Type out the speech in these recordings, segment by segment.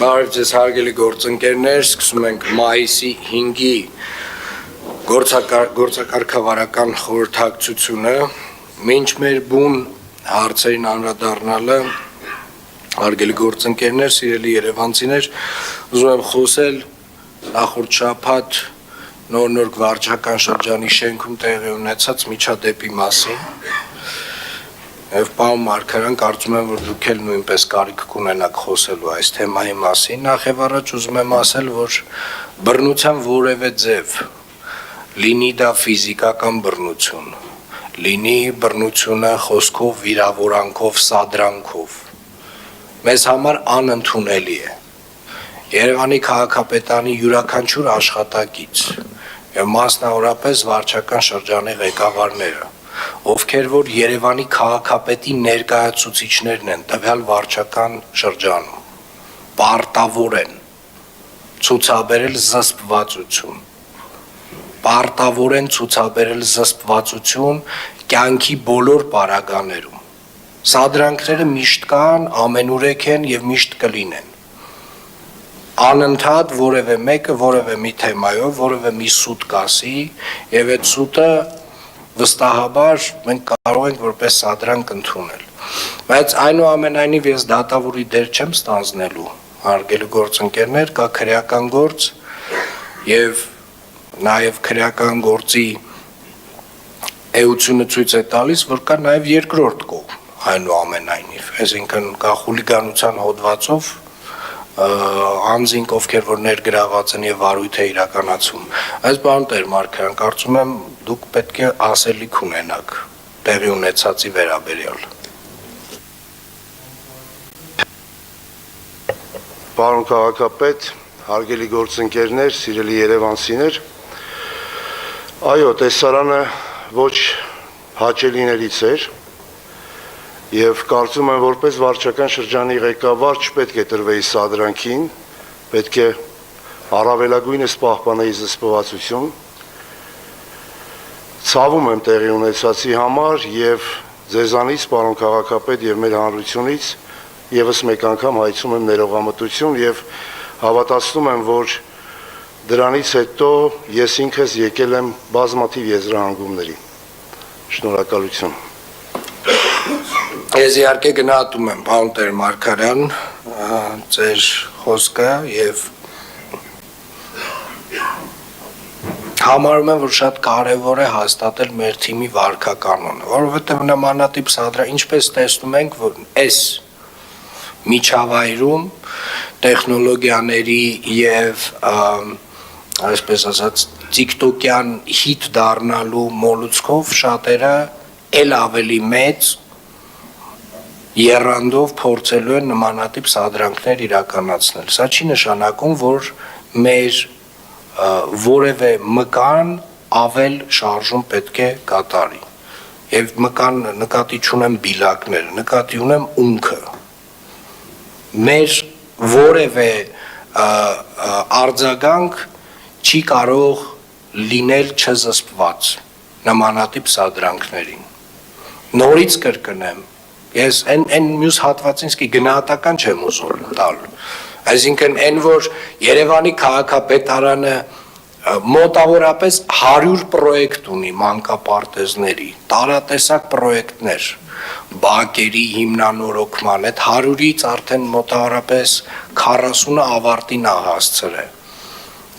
Բարև ձեզ հարգելի գործընկերներ, սկսում ենք մայիսի 5-ի գործակարգավարական խորհրդակցությունը, մինչ մեր բուն հարցերին անդրադառնալը, հարգելի գործընկերներ, սիրելի երևանցիներ, ուզում եմ խոսել նախորդ շաբաթ նոր վարչական շրջանի շենքում տեղի ունեցած միջադեպի մասին։ Եվ պարոն Մարգարյան, կարծում եմ, որ դուք էլ նույնպես կարիք կունենաք խոսելու այս թեմայի մասին։ Նախ եւ առաջ ուզում եմ ասել, որ բռնության որևէ ձև, լինի դա ֆիզիկական բռնություն, լինի բռնությունը խոսքով, վիրավորանքով, սադրանքով, մեզ համար անընդունելի է։ Երևանի քաղաքապետարանի յուրաքանչյուր աշխատակից եւ մասնավորապես վարչական շրջանի ղեկավարները, ովքեր որ Երևանի քաղաքապետի ներկայացուցիչներն են տվյալ վարչական շրջանում, պարտավոր են ցուցաբերել զսպվածություն կյանքի բոլոր պարագաներում։ Սադրանքները միշտ կան, ամենուրեք են եւ միշտ կլինեն։ Անընդհատ որևէ մեկը որևէ մի թեմայով, որևէ մի սուտ կասի եւ այդ սուտը վստահաբար մենք կարող ենք որպես սադրանք ընդունել, բայց այնուամենայնիվ ես դատավորի դեր չեմ ստանձնելու, հարգելի գործընկերներ, կա քրեական գործ եւ նաեւ քրեական գործի էությունը ցույց է տալիս, որ կա նաեւ երկրորդ կողմ, այնուամենայնիվ, այսինքն կա խուլիգանության հոդվածով անձինք, ովքեր որ ներգրաված են եւ վարույթ է իրականացում։ Այս պարոն Տեր-Մարգարյան, կարծում եմ դուք պետք է ասելիք ունենաք տեղի ունեցածի վերաբերյալ։ Պարոն քաղաքապետ, հարգելի գործընկերներ, սիրելի երևանցիներ, այո, տեսարանը ոչ հաճելիներից էր եւ կարծում եմ, որպես վարչական շրջանի ղեկավար չպետք է տրվեի սադրանքին, պետք է առավելագույնս պահպանեի զսպվածություն։ Ցավում եմ տեղի ունեցածի համար եւ ձեզանից, պարոն քաղաքապետ, եւ մեր հանրությունից եւս մեկ անգամ հայցում եմ ներողամտություն եւ հավատացնում եմ, որ դրանից հետո ես ինքս եկել եմ բազմաթիվ եզրահանգումների։ Շնորհակալություն։ Ես իհարկե գնահատում եմ, պարոն Տեր-Մարգարյան, ձեր խոսքը եւ համարում եմ, որ շատ կարևոր է հաստատել մեր թիմի վարքականոնը, որովհետեւ նմանատիպ սադրանք, ինչպես տեսնում ենք, որ այս միջավայրում տեխնոլոգիաների եւ այսպես ասած TikTok-յան հիթ դառնալու մոլուցքով շատերը ել ավելի մեծ եռանդով փորձելու են նմանատիպ սադրանքներ իրականացնել։ Սա չի նշանակում, որ մեր որևէ մկան ավել շարժում պետք է կատարի։ Եվ մկան նկատի չունեմ բիլակները, նկատի ունեմ ունքը։ Մեր որևէ արձագանք չի կարող լինել չզսպված նմանատիպ սադրանքներին։ Նորից կրկնեմ, ես այն մյուս հատվածին գնահատական չեմ ուզում տալ, այսինքն այն, որ Երևանի քաղաքապետարանը մոտավորապես 100 պրոյեկտ ունի մանկապարտեզների, տարատեսակ պրոյեկտներ, բակերի հիմնանորոգման, այդ 100-ից արդեն մոտավորապես 40-ը ավարտին է հասցրել։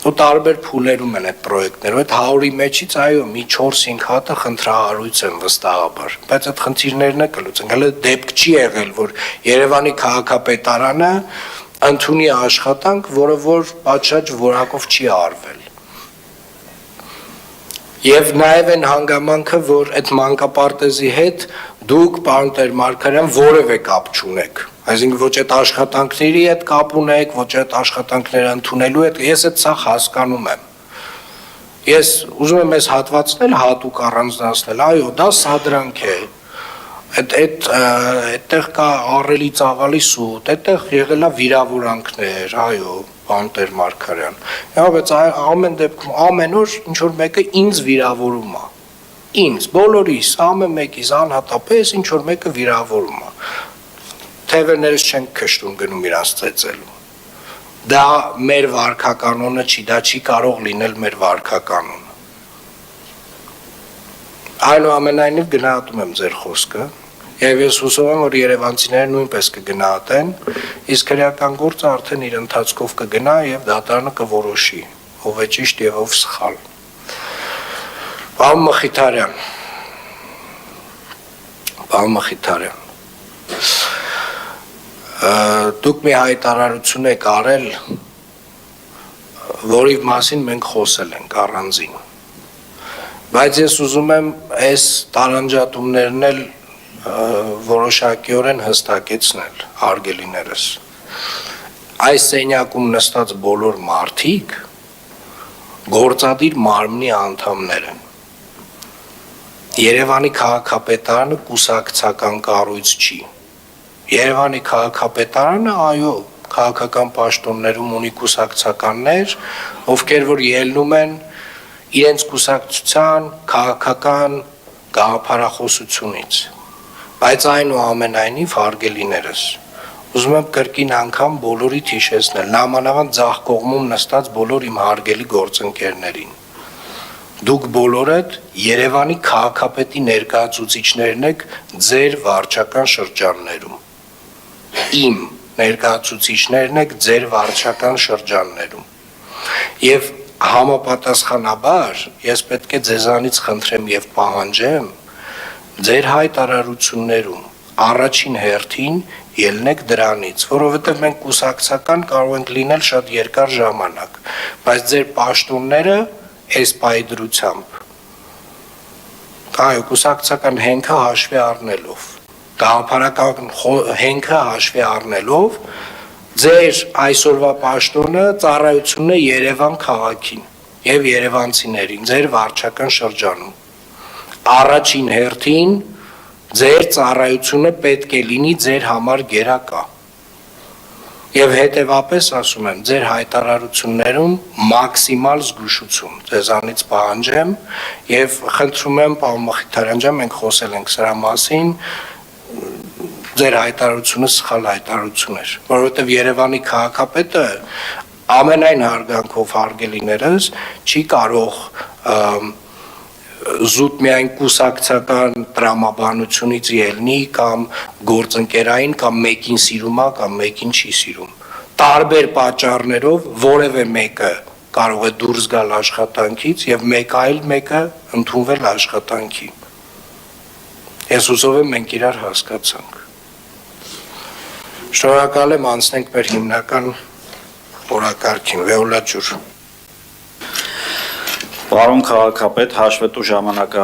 Ու տարբեր փուլերում են այդ պրոյեկտները, այդ 100-ի մեջից այո, մի 4-5 հատը խնդրահարույց են վստահաբար, բայց այդ խնդիրներն է կլուծենք։ Հələ դեպք չի եղել, որ Երևանի քաղաքապետարանը ընդունի աշխատանք, որը որ պատշաճ որակով չի արվել։ Եվ նաև այն հանգամանքը, որ այդ մանկապարտեզի հետ դուք, պարոն Տեր-Մարգարյան, որևէ կապ չունեք։ Այսինքն ոչ այդ աշխատանքների հետ կապ ունեք, ոչ այդ աշխատանքները ընդունելու հետ, ես այդ սա հասկանում եմ։ Ես ուզում եմ այս հատվածն հատուկ առանձնացնել, այո, դա սադրանք է։ Այդտեղ կա առելի ծավալի սուտ, այդտեղ եղել է վիրավորանքներ, այո, պարոն Տեր-Մարգարյան։ Բայց ամեն դեպքում ամեն օր ինչ որ մեկը ինձ վիրավորում է։ Ինձ, բոլորիս, ամեն մեկիս անհատապես ինչ որ մեկը վիրավորում է։ Թևերներս չեն քշտում գնում իրանց ծեծելու։ դա մեր վարքականոնը չի, դա չի կարող լինել մեր վարքականոնը։ Այնուամենայնիվ գնահատում եմ ձեր խոսքը, եւ ես հուսով եմ, որ երևանցիները նույնպես կգնահատեն, իսկ քրեական գործը արդեն իր ընթացքով կգնա եւ դատարանը կորոշի, ով է ճիշտ եւ ով սխալ։ Պարոն Մխիթարյան, դուք մի հայտարարություն եք արել, որի մասին մենք խոսել ենք առանձին, բայց ես ուզում եմ այս տարանջատումներն էլ որոշակիորեն հստակեցնել, հարգելիներս, այս սենյակում նստած բոլոր մարդիկ գործադիր մարմնի անդամներ են, Երևանի քաղաքապետարանը կուսակցական կառույց չի, Երևանի քաղաքապետարանը, այո, քաղաքական պաշտոններում ունի կուսակցականներ, ովքեր որ ելնում են իրենց կուսակցության քաղաքական գաղափարախոսությունից, բայց այնուամենայնիվ հարգելիներս, ուզում եմ կրկին անգամ բոլորիդ հիշեցնել, նամանավանդ ձախ կողմում նստած բոլոր իմ հարգելի գործընկերներին, դուք բոլորդ Երևանի քաղաքապետի ներկայացուցիչներն եք ձեր վարչական շրջաններում, իմ ներկայացուցիչներն եք ձեր վարչական շրջաններում, եւ համապատասխանաբար ես պետք է ձեզանից խնդրեմ եւ պահանջեմ ձեր հայտարարություններում առաջին հերթին ելնեք դրանից, որովհետեւ մենք կուսակցական կարող ենք լինել շատ երկար ժամանակ, բայց ձեր պաշտոնները այս պայդրությամբ, այո, կուսակցական հենքը հաշվի առնելով, գաղափարական հենքը հաշվի առնելով, ձեր այսօրվա պաշտոնը ծառայությունն է Երևան քաղաքին եւ երևանցիներին, ձեր վարչական շրջանում, առաջին հերթին ձեր ծառայությունը պետք է լինի ձեր համար գերակա, եւ հետեւապես ասում եմ, ձեր հայտարարություններում մաքսիմալ զգուշություն ձեզանից պահանջեմ եւ խնդրում եմ, պարոն Մխիթարյան ջան, մենք խոսել ենք սրա մասին, ձեր հայտարարությունը սխալ հայտարարություն էր, որովհետեւ Երևանի քաղաքապետը ամենայն հարգանքով հարգելիներս չի կարող զուտ միայն կուսակցական տրամաբանությունից ելնի կամ գործընկերային կամ մեկին սիրում է կամ մեկին չի սիրում, տարբեր պատճառներով որևէ մեկը կարող է դուրս գալ աշխատանքից եւ մեկ այլ մեկը ընդունվել աշխատանքի, ես հուսով եմ մենք իրար հասկացանք, շնորհակալ եմ, անցնենք մեր հիմնական օրակարգին, Վեոլա ջուր։ Պարոն քաղաքապետ, հաշվետու ժամանակահատվածը